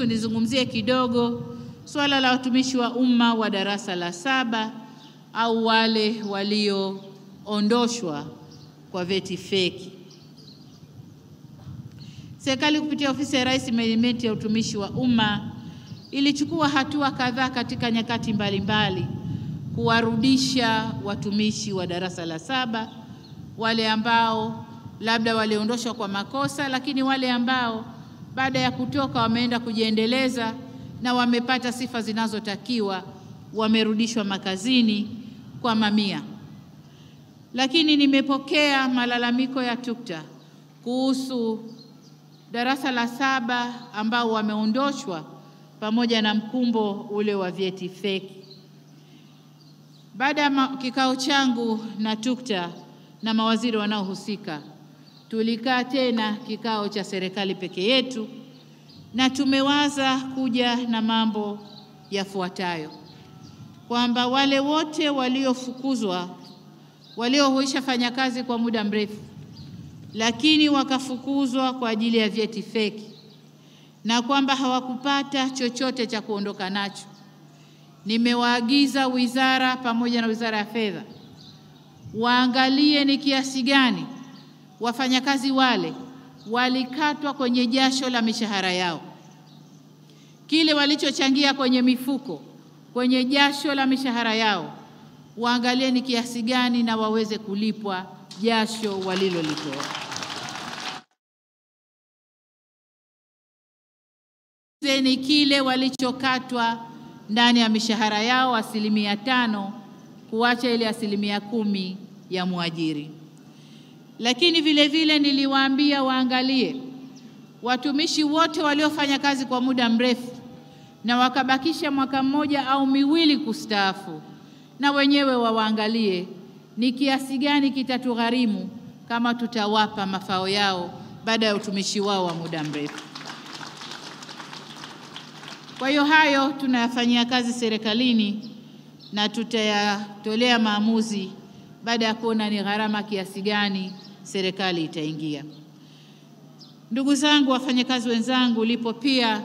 mtaniruhusu nizungumzie kidogo swala la watumishi wa umma wa darasa la 7 au wale walioondoshwa kwa vyeti feki. Serikali kupitia ofisi ya Rais Menejimenti ya utumishi wa umma ilichukua hatua kadhaa katika nyakati mbalimbali kuwarudisha watumishi wa darasa la 7, wale ambao labda waliondoshwa kwa makosa, lakini wale ambao baada ya kutoka wameenda kujiendeleza na wamepata sifa zinazotakiwa, wamerudishwa makazini kwa mamia. Lakini nimepokea malalamiko ya TUCTA kuhusu darasa la 7 ambao wameondoshwa pamoja na mkumbo ule wa vyeti feki. Baada ya kikao changu na TUCTA na mawaziri wanaohusika, tulikaa tena kikao cha serikali peke yetu na tumewaza kuja na mambo yafuatayo, kwamba wale wote waliofukuzwa, walioisha fanya kazi kwa muda mrefu lakini wakafukuzwa kwa ajili ya vyeti feki na kwamba hawakupata chochote cha kuondoka nacho, nimewaagiza wizara pamoja na Wizara ya Fedha waangalie ni kiasi gani wafanyakazi wale walikatwa kwenye jasho la mishahara yao, kile walichochangia kwenye mifuko, kwenye jasho la mishahara yao, waangalie ni kiasi gani na waweze kulipwa jasho walilolitoa. Ni kile walichokatwa ndani ya mishahara yao 5%, kuacha ile 10% ya muajiri. Lakini vile vile niliwaambia waangalie watumishi wote waliofanya kazi kwa muda mrefu na wakabakisha mwaka mmoja au miwili kustaafu, na wenyewe waangalie ni kiasi gani kitatugharimu kama tutawapa mafao yao baada ya utumishi wao wa muda mrefu. Kwa hiyo hayo tunayafanyia kazi serikalini na tutayatolea maamuzi baada ya kuona ni gharama kiasi gani serikali itaingia. Ndugu zangu, wafanyakazi wenzangu, lipo pia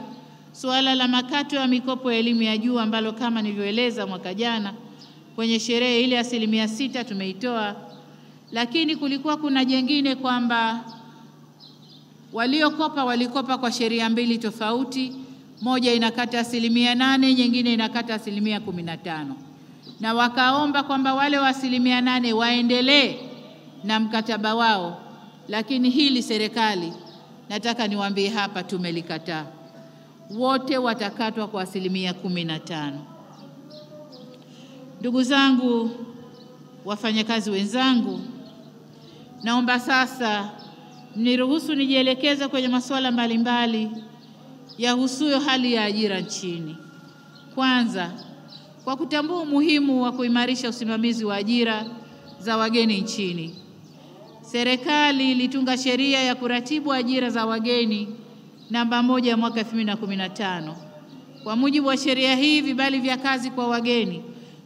suala la makato ya mikopo ya elimu ya juu ambalo kama nilivyoeleza mwaka jana kwenye sherehe ile 6% tumeitoa, lakini kulikuwa kuna jengine kwamba walikopa kwa sheria mbili tofauti, moja inakata 8%, nyingine inakata 15%, na wakaomba kwamba wale wa 8% waendelee na mkataba wao, lakini hili serikali nataka niwaambie hapa tumelikataa. Wote watakatwa kwa 15%. Ndugu zangu, wafanyakazi wenzangu, naomba sasa niruhusu nijielekeze kwenye masuala mbalimbali yahusuyo hali ya ajira nchini. Kwanza, kwa kutambua umuhimu wa kuimarisha usimamizi wa ajira za wageni nchini, serikali ilitunga sheria ya kuratibu ajira za wageni namba 1 ya mwaka 2015. Kwa mujibu wa sheria hii, vibali vya kazi kwa wageni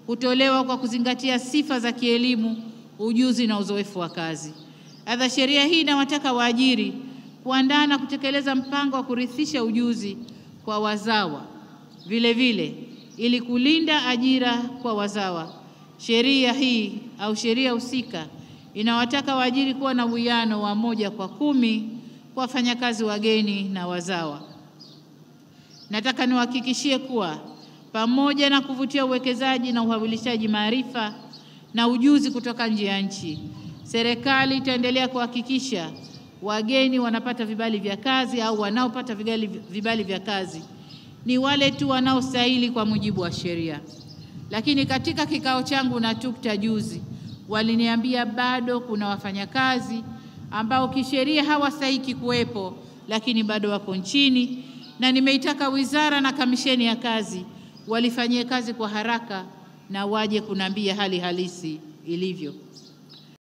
hutolewa kwa kuzingatia sifa za kielimu, ujuzi na uzoefu wa kazi. Aidha, sheria hii inawataka waajiri kuandaa na kutekeleza mpango wa kurithisha ujuzi kwa wazawa. Vile vile, ili kulinda ajira kwa wazawa, sheria hii au sheria husika inawataka waajiri kuwa na uwiano wa 1:10 kwa wafanyakazi wageni na wazawa. Nataka niwahakikishie kuwa pamoja na kuvutia uwekezaji na uhawilishaji maarifa na ujuzi kutoka nje ya nchi, serikali itaendelea kuhakikisha wageni wanapata vibali vya kazi au wanaopata vibali vya kazi ni wale tu wanaostahili kwa mujibu wa sheria. Lakini katika kikao changu na TUCTA juzi, waliniambia bado kuna wafanyakazi ambao kisheria hawastahili kuwepo lakini bado wako nchini, na nimeitaka wizara na kamisheni ya kazi walifanyie kazi kwa haraka na waje kunambia hali halisi ilivyo.